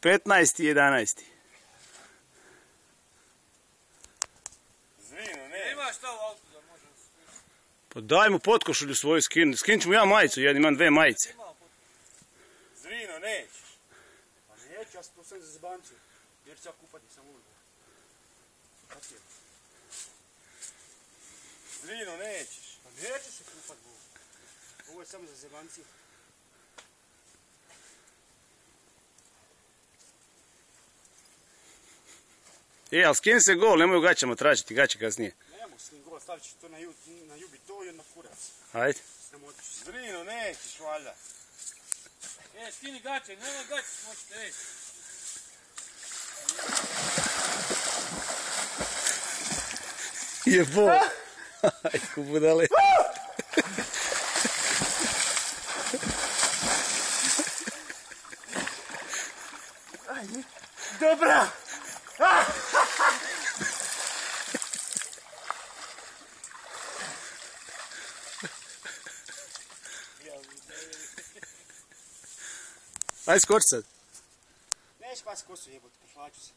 15.11. Zvino, ne. Ima šta u autu da može... Pa daj mu potkošulju svoju skinu. Skinut ću mu ja majicu, ja imam 2 majice. Zvino, nećeš. Pa neću, ja sam to sve za zebancu. Jer ću ja kupati, sam uvijem. Zvino, nećeš. Pa neću se kupat, bo. Ovo je samo za zebanci. Ali skini se gol, nemoj u gaćama tražiti, gaće kasnije. Nemo skin gol, stavit ću to na jubi to i na kurac. Ajde. Nemo otići. Zvino, nećeš, valjda. Skini gaće, nema gaće smočiti, ej. Jebo. Ajko budale. Dobra! Ajde skoči sad. Neš pas kosu jebot, pošlaću se.